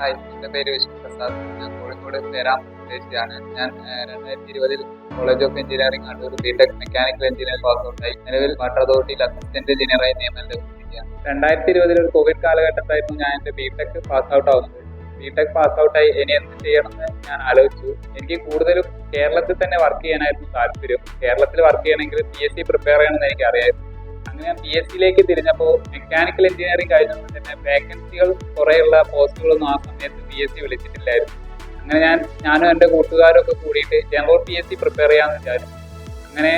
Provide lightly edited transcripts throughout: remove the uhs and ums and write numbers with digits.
Hi, എൻ്റെ പേര് വിഷ്ണു പ്രസാദ്. ഞാൻ കോഴിക്കോട് പേരാമ്പ്ര സ്വദേശിയാണ്. ഞാൻ 2020 college of engineering Adoor B Tech mechanical engineering pass ഔട്ടായി. നിലവിൽ വാട്ടർ അതോറിറ്റിയിൽ അസിസ്റ്റന്റ് എഞ്ചിനീയറായി നിയമനം ലഭിച്ചിരിക്കുകയാണ്. 2020 ഒരു കോവിഡ് കാലഘട്ടത്തായിരുന്നു ഞാൻ എൻ്റെ ബിടെക് പാസ് ഔട്ട് ആവുന്നത്. ബിടെക് പാസ് ഔട്ടായി ഇനി എന്ത് ചെയ്യണമെന്ന് ഞാൻ ആലോചിച്ചു. എനിക്ക് കൂടുതലും കേരളത്തിൽ തന്നെ വർക്ക് ചെയ്യാനായിരുന്നു താല്പര്യം. കേരളത്തിൽ വർക്ക് ചെയ്യണമെങ്കിൽ PSC പ്രിപ്പയർ ചെയ്യണമെന്ന് എനിക്ക് അറിയാമായിരുന്നു. അങ്ങനെ ഞാൻ PSCയിലേക്ക് തിരിഞ്ഞപ്പോൾ മെക്കാനിക്കൽ എഞ്ചിനീയറിംഗ് കഴിഞ്ഞതുകൊണ്ട് തന്നെ വേക്കൻസികൾ കുറേയുള്ള പോസ്റ്റുകളൊന്നും ആ സമയത്ത് PSC വിളിച്ചിട്ടില്ലായിരുന്നു. അങ്ങനെ ഞാനും എൻ്റെ കൂട്ടുകാരും ഒക്കെ കൂടിയിട്ട് ജനറൽ PSC പ്രിപ്പയർ ചെയ്യാമെന്ന് വിചാരിച്ചു. അങ്ങനെ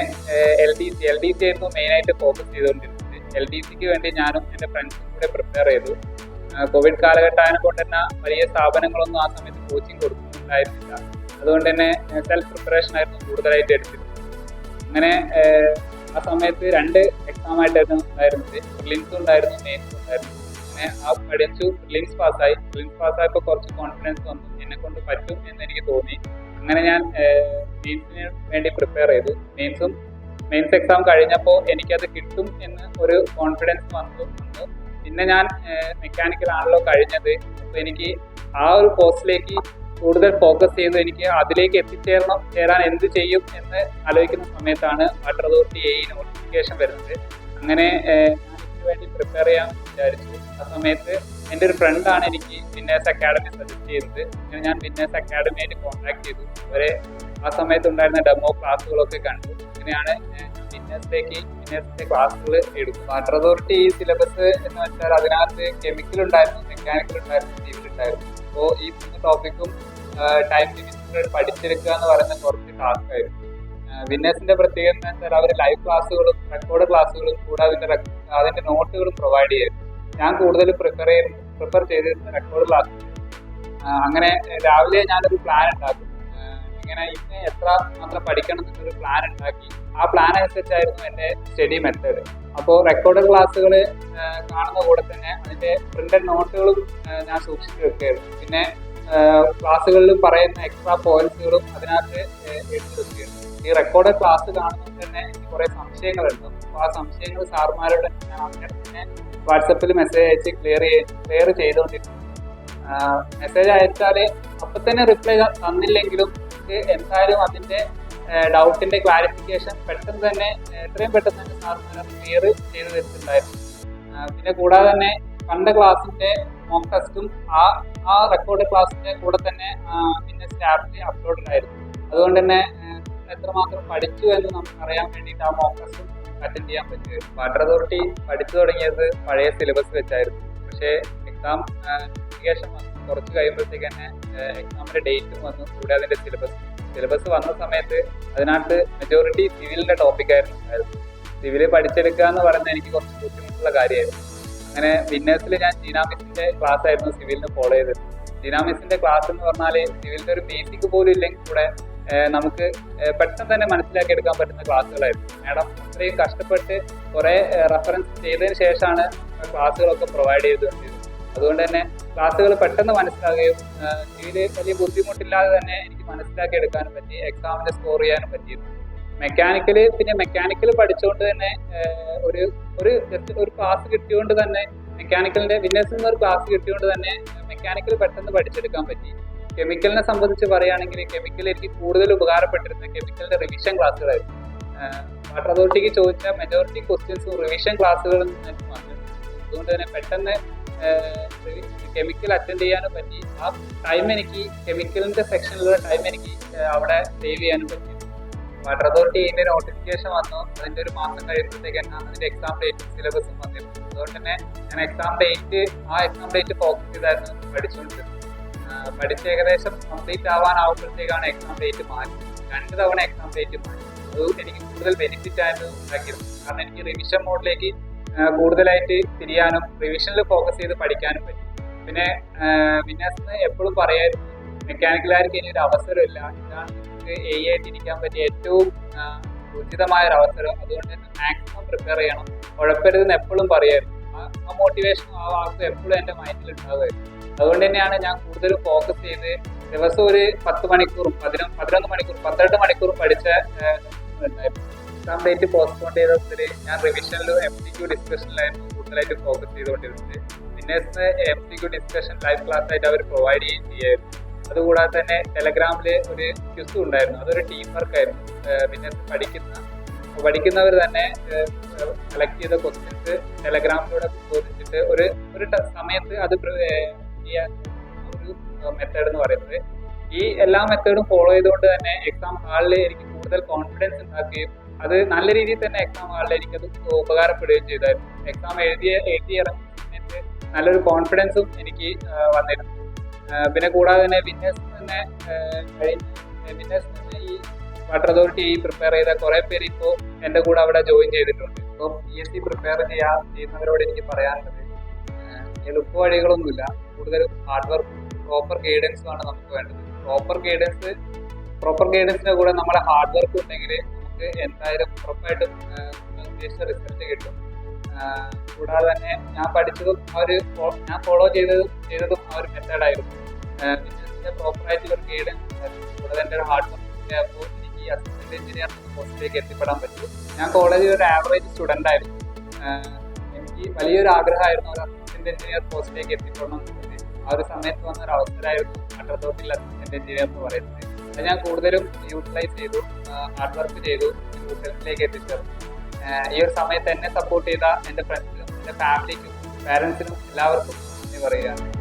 LDC ആയിരുന്നു മെയിനായിട്ട് ഫോക്കസ് ചെയ്തുകൊണ്ടിരുന്നത്. LDCക്ക് വേണ്ടി ഞാനും എൻ്റെ ഫ്രണ്ട്സും കൂടെ പ്രിപ്പയർ ചെയ്തു. കോവിഡ് കാലഘട്ടമായതിനെ കൊണ്ട് തന്നെ വലിയ സ്ഥാപനങ്ങളൊന്നും ആ സമയത്ത് കോച്ചിങ് കൊടുക്കുന്നുണ്ടായിരുന്നില്ല. അതുകൊണ്ട് തന്നെ സെൽഫ് പ്രിപ്പറേഷൻ ആയിരുന്നു കൂടുതലായിട്ട് എടുത്തിരുന്നത്. അങ്ങനെ ആ സമയത്ത് 2 എക്സാം ആയിട്ടായിരുന്നു ഉണ്ടായിരുന്നത്. പ്രിലിംസും ഉണ്ടായിരുന്നു, മെയിൻസും ഉണ്ടായിരുന്നു. അങ്ങനെ പഠിച്ചു. പ്രിലിംസ് പാസ്സായപ്പോൾ കുറച്ച് കോൺഫിഡൻസ് വന്നു, എന്നെ കൊണ്ട് പറ്റും എന്ന് എനിക്ക് തോന്നി. അങ്ങനെ ഞാൻ മെയിൻസിന് വേണ്ടി പ്രിപ്പയർ ചെയ്തു. മെയിൻസ് എക്സാം കഴിഞ്ഞപ്പോൾ എനിക്കത് കിട്ടും എന്ന് ഒരു കോൺഫിഡൻസ് വന്നു. പിന്നെ ഞാൻ മെക്കാനിക്കലാണല്ലോ കഴിഞ്ഞത്, അപ്പോൾ എനിക്ക് ആ ഒരു പോസ്റ്റിലേക്ക് കൂടുതൽ ഫോക്കസ് ചെയ്ത് എനിക്ക് അതിലേക്ക് ചേരാൻ എന്ത് ചെയ്യും എന്ന് ആലോചിക്കുന്ന സമയത്താണ് വാട്ടർ അതോറിറ്റി നോട്ടിഫിക്കേഷൻ വരുന്നത്. അങ്ങനെ ഇതിനു വേണ്ടി പ്രിപ്പയർ ചെയ്യാൻ വിചാരിച്ചു. ആ സമയത്ത് എൻ്റെ ഒരു ഫ്രണ്ടാണ് എനിക്ക് വിന്നേഴ്സ് അക്കാഡമി സജസ്റ്റ് ചെയ്തത്. അങ്ങനെ ഞാൻ വിന്നേഴ്സ് അക്കാഡമിയായിട്ട് കോൺടാക്ട് ചെയ്തു. അവരെ ആ സമയത്ത് ഉണ്ടായിരുന്ന ഡെമോ ക്ലാസ്സുകളൊക്കെ കണ്ടു. അങ്ങനെയാണ് വിന്നേഴ്സിന്റെ ക്ലാസ്സുകൾ എടുക്കും. വാട്ടർ അതോറിറ്റി സിലബസ് എന്ന് വെച്ചാൽ അതിനകത്ത് കെമിക്കൽ ഉണ്ടായിരുന്നു, മെക്കാനിക്കൽ ഉണ്ടായിരുന്നു, സിവിൽ ഉണ്ടായിരുന്നു. അപ്പോൾ ഈ 3 ടോപ്പിക്കും ടൈം ലിമിറ്റഡ് പഠിച്ചെടുക്കുക എന്ന് പറയുന്ന കുറച്ച് ടാസ്ക് ആയിരുന്നു. വിന്നേഴ്സിന്റെ പ്രത്യേകത എന്ന് വെച്ചാൽ അവർ ലൈവ് ക്ലാസ്സുകളും റെക്കോർഡ് ക്ലാസ്സുകളും കൂടാതെ അതിന്റെ നോട്ടുകളും പ്രൊവൈഡ് ചെയ്യും. ഞാൻ കൂടുതൽ പ്രിഫർ ചെയ്തിരുന്ന റെക്കോർഡ് ക്ലാസ്. അങ്ങനെ രാവിലെ ഞാനൊരു പ്ലാൻ ഉണ്ടാക്കും. ഇങ്ങനെ ഇന്ന് എത്ര മാത്രം പഠിക്കണം എന്നൊരു പ്ലാൻ ഉണ്ടാക്കി ആ പ്ലാൻ അനുസരിച്ചായിരുന്നു എൻ്റെ സ്റ്റഡി മെത്തേഡ്. അപ്പോൾ റെക്കോർഡ് ക്ലാസ്സുകൾ കാണുന്ന കൂടെ തന്നെ അതിൻ്റെ പ്രിന്റഡ് നോട്ടുകളും ഞാൻ സൂക്ഷിച്ചു വെക്കുകയായിരുന്നു. പിന്നെ ക്ലാസ്സുകളിൽ പറയുന്ന എക്സ്ട്രാ പോയിന്റ്സുകളും അതിനകത്ത് എഴുതി വെക്കുകയാണ്. ഈ റെക്കോർഡ് ക്ലാസ് കാണുമ്പോൾ തന്നെ എനിക്ക് കുറേ സംശയങ്ങളുണ്ട്. അപ്പോൾ ആ സംശയങ്ങൾ സാർമാരോട് ഞാൻ അങ്ങനെ തന്നെ വാട്സപ്പിൽ മെസ്സേജ് അയച്ച് ക്ലിയർ ചെയ്തുകൊണ്ടിരുന്നു. മെസ്സേജ് അയച്ചാൽ അപ്പം തന്നെ റിപ്ലൈ തന്നില്ലെങ്കിലും എന്തായാലും അതിൻ്റെ ഡൗട്ടിൻ്റെ ക്ലാരിഫിക്കേഷൻ എത്രയും പെട്ടെന്ന് തന്നെ സാർമാർ ക്ലിയർ ചെയ്ത് തരുന്നുണ്ടായിരുന്നു. പിന്നെ കൂടാതെ തന്നെ കണ്ട ക്ലാസ്സിൻ്റെ മോക്ക് ടെസ്റ്റും ആ റെക്കോർഡ് ക്ലാസ്സിൻ്റെ കൂടെ തന്നെ പിന്നെ ആപ്പിൽ അപ്ലോഡ് ആയിരുന്നു. അതുകൊണ്ട് തന്നെ എത്രമാത്രം പഠിച്ചു എന്ന് നമുക്ക് അറിയാൻ വേണ്ടിയിട്ട് ആ മോക്ക് ടെസ്റ്റും അറ്റൻഡ് ചെയ്യാൻ പറ്റുമായിരുന്നു. വാട്ടർ അതോറിറ്റി പഠിച്ചു തുടങ്ങിയത് പഴയ സിലബസ് വെച്ചായിരുന്നു. പക്ഷേ എക്സാം നോട്ടിഫിക്കേഷൻ വന്നു കുറച്ച് കഴിയുമ്പോഴത്തേക്ക് തന്നെ എക്സാമിൻ്റെ ഡേറ്റും വന്നു. കൂടെ അതിൻ്റെ സിലബസ് വന്ന സമയത്ത് അതിനകത്ത് മെജോറിറ്റി സിവിലിൻ്റെ ടോപ്പിക്കായിരുന്നു ഉണ്ടായിരുന്നു. സിവിൽ പഠിച്ചെടുക്കുക എന്ന് പറയുന്നത് എനിക്ക് കുറച്ച് ബുദ്ധിമുട്ടുള്ള കാര്യമായിരുന്നു. അങ്ങനെ വിന്നേഴ്സിൽ ഞാൻ ജീനാ മിസ്സിന്റെ ക്ലാസ് ആയിരുന്നു സിവിലിന് ഫോളോ ചെയ്തത്. ജീനാ മിസ്സിന്റെ ക്ലാസ് എന്ന് പറഞ്ഞാൽ സിവിലിന്റെ ഒരു ബേസിക് പോലും ഇല്ലെങ്കിൽ കൂടെ നമുക്ക് പെട്ടെന്ന് തന്നെ മനസ്സിലാക്കി എടുക്കാൻ പറ്റുന്ന ക്ലാസ്സുകളായിരുന്നു. മാഡം അത്രയും കഷ്ടപ്പെട്ട് കുറേ റെഫറൻസ് ചെയ്തതിന് ശേഷമാണ് ക്ലാസ്സുകളൊക്കെ പ്രൊവൈഡ് ചെയ്തുകൊണ്ടിരുന്നത്. അതുകൊണ്ട് തന്നെ ക്ലാസ്സുകൾ പെട്ടെന്ന് മനസ്സിലാകുകയും സിവില് വലിയ ബുദ്ധിമുട്ടില്ലാതെ തന്നെ എനിക്ക് മനസ്സിലാക്കി എടുക്കാനും പറ്റി, എക്സാമിന് സ്കോർ ചെയ്യാനും പറ്റിയിരുന്നു. മെക്കാനിക്കൽ പഠിച്ചുകൊണ്ട് തന്നെ ഒരു ക്ലാസ് കിട്ടിയോണ്ട് തന്നെ മെക്കാനിക്കലിന്റെ വിന്നേഴ്സിൽ നിന്ന് ഒരു ക്ലാസ് കിട്ടിയോണ്ട് തന്നെ മെക്കാനിക്കൽ പെട്ടെന്ന് പഠിച്ചെടുക്കാൻ പറ്റി. കെമിക്കലിനെ സംബന്ധിച്ച് പറയുകയാണെങ്കിൽ കെമിക്കൽ എനിക്ക് കൂടുതൽ ഉപകാരപ്പെട്ടിരുന്നത് കെമിക്കലിന്റെ റിവിഷൻ ക്ലാസ്സുകളായിരുന്നു. വാട്ടർ അതോറിറ്റിക്ക് ചോദിച്ച മെജോറിറ്റി ക്വസ്റ്റ്യൻസും റിവിഷൻ ക്ലാസ്സുകളിൽ നിന്ന് വന്നു. അതുകൊണ്ട് തന്നെ പെട്ടെന്ന് കെമിക്കൽ അറ്റൻഡ് ചെയ്യാനും പറ്റി. ആ ടൈം എനിക്ക് കെമിക്കലിന്റെ സെക്ഷനിലുള്ള ടൈം എനിക്ക് അവിടെ സേവ് ചെയ്യാനും പറ്റി. വാട്ടർ അതോറിറ്റി ഇതിന്റെ നോട്ടിഫിക്കേഷൻ വന്നു. അതിന്റെ ഒരു മാസം കഴിയുമ്പോഴത്തേക്ക് അതിന്റെ എക്സാം ഡേറ്റും സിലബസും വന്നിരുന്നു. അതുകൊണ്ട് തന്നെ ഞാൻ എക്സാം ഡേറ്റ് ഫോക്കസ് ചെയ്തായിരുന്നു പഠിച്ചുകൊണ്ടിരുന്നത്. പഠിച്ച് ഏകദേശം കംപ്ലീറ്റ് ആവാനാവുമ്പോഴത്തേക്കാണ് എക്സാം ഡേറ്റ് മാറ്റി. 2 തവണ എക്സാം ഡേറ്റ് മാറ്റി. അത് എനിക്ക് കൂടുതൽ ബെനിഫിറ്റ് ആയിട്ട് ഉണ്ടാക്കിയിരുന്നു. കാരണം എനിക്ക് റിവിഷൻ മോഡിലേക്ക് കൂടുതലായിട്ട് തിരിയാനും റിവിഷനിൽ ഫോക്കസ് ചെയ്ത് പഠിക്കാനും പറ്റും. പിന്നെ വിന്നേഴ്സിന് എപ്പോഴും പറയായിരുന്നു മെക്കാനിക്കലുകാർക്ക് ഇനി ഒരു അവസരമില്ല, ഇതാണ് നിങ്ങൾക്ക് ആയിട്ട് ഇരിക്കാൻ പറ്റിയ ഏറ്റവും ഉചിതമായ ഒരു അവസരം. അതുകൊണ്ട് തന്നെ മാക്സിമം പ്രിപ്പയർ ചെയ്യണം, ഉഴപ്പരുതെന്ന് എപ്പോഴും പറയായിരുന്നു. ആ മോട്ടിവേഷനും ആ വാക്കും എപ്പോഴും എൻ്റെ മൈൻഡിൽ ഉണ്ടാകുമായിരുന്നു. അതുകൊണ്ട് തന്നെയാണ് ഞാൻ കൂടുതലും ഫോക്കസ് ചെയ്ത് ദിവസം ഒരു 10 മണിക്കൂറും 11 മണിക്കൂറും 12 മണിക്കൂറും പഠിച്ച എക്സാം ഡേറ്റ് പോസ്റ്റ്പോൺ ചെയ്തതിൽ ഞാൻ റിവിഷനിലും MCQ ഡിസ്കഷനിലായിരുന്നു കൂടുതലായിട്ട് ഫോക്കസ് ചെയ്തുകൊണ്ടിരുന്നത്. വിന്നേഴ്സിന് MCQ ഡിസ്കഷൻ ലൈവ് ക്ലാസ് ആയിട്ട് അവർ പ്രൊവൈഡ് ചെയ്യായിരുന്നു. അതുകൂടാതെ തന്നെ ടെലഗ്രാമിൽ ഒരു ക്വിസ് ഉണ്ടായിരുന്നു. അതൊരു ടീം വർക്കായിരുന്നു. വിന്നേഴ്സ് പഠിക്കുന്നവർ തന്നെ കളക്ട് ചെയ്ത ക്വസ്റ്റ്യൻസ് ടെലഗ്രാമിലൂടെ ചോദിച്ചിട്ട് ഒരു സമയത്ത് അത് ചെയ്യാൻ ഒരു മെത്തേഡ് എന്ന് പറയുന്നത്. ഈ എല്ലാ മെത്തേഡും ഫോളോ ചെയ്തുകൊണ്ട് തന്നെ എക്സാം ഹാളിൽ എനിക്ക് കൂടുതൽ കോൺഫിഡൻസ് ഉണ്ടാക്കുകയും അത് നല്ല രീതിയിൽ തന്നെ എക്സാം ഹാളിൽ എനിക്കത് ഉപകാരപ്പെടുകയും ചെയ്തായിരുന്നു. എക്സാം എഴുതി ഇറങ്ങിയ സമയത്ത് നല്ലൊരു കോൺഫിഡൻസും എനിക്ക് വന്നിരുന്നു. പിന്നെ കൂടാതെ തന്നെ വിന്നേഴ്സ് തന്നെ ഈ വാട്ടർ അതോറിറ്റി പ്രിപ്പയർ ചെയ്ത കുറേ പേര് ഇപ്പോൾ എൻ്റെ കൂടെ അവിടെ ജോയിൻ ചെയ്തിട്ടുണ്ട്. ഇപ്പോൾ PSC പ്രിപ്പയർ ചെയ്യുന്നവരോട് എനിക്ക് പറയാനുള്ളത്, എളുപ്പ വഴികളൊന്നുമില്ല. കൂടുതലും ഹാർഡ് വർക്കും പ്രോപ്പർ ഗൈഡൻസും ആണ് നമുക്ക് വേണ്ടത്. പ്രോപ്പർ ഗൈഡൻസിന്റെ കൂടെ നമ്മുടെ ഹാർഡ് വർക്ക് ഉണ്ടെങ്കിൽ നമുക്ക് എന്തായാലും ഉറപ്പായിട്ടും ഉദ്ദേശിച്ച റിസൾട്ട് കിട്ടും. കൂടാതെ തന്നെ ഞാൻ പഠിച്ചതും ഞാൻ ഫോളോ ചെയ്തതും ആ ഒരു മെത്തേഡായിരുന്നു. ബിസിനസിന്റെ പ്രോപ്പറായിട്ടുള്ള ഒരു ഗൈഡൻസ് കൂടാതെ എൻ്റെ ഒരു ഹാർഡ് വർക്ക് അപ്പോൾ എനിക്ക് ഈ അസിസ്റ്റന്റ് എഞ്ചിനീയർ പോസ്റ്റിലേക്ക് എത്തിപ്പെടാൻ പറ്റും. ഞാൻ കോളേജിൽ ഒരു ആവറേജ് സ്റ്റുഡൻ്റ് ആയിരുന്നു. എനിക്ക് വലിയൊരു ആഗ്രഹമായിരുന്നു ഒരു അസിസ്റ്റന്റ് എഞ്ചിനീയർ പോസ്റ്റിലേക്ക് എത്തിപ്പെടണം എന്നുള്ളത്. ആ ഒരു സമയത്ത് വന്ന ഒരു അവസരമായിരുന്നു വാട്ടർ അതോറിറ്റിയിൽ അസിസ്റ്റന്റ് എഞ്ചിനീയർ എന്ന് പറയുന്നത്. അത് ഞാൻ കൂടുതലും യൂട്ടിലൈസ് ചെയ്തു, ഹാർഡ് വർക്ക് ചെയ്തു, റിസൾട്ടിലേക്ക് എത്തിച്ചേർന്നു. ഈ ഒരു സമയത്ത് എന്നെ സപ്പോർട്ട് ചെയ്ത എൻ്റെ ഫ്രണ്ട്സിനും എൻ്റെ ഫാമിലിക്കും പാരൻസിനും എല്ലാവർക്കും നന്ദി പറയുകയാണ്.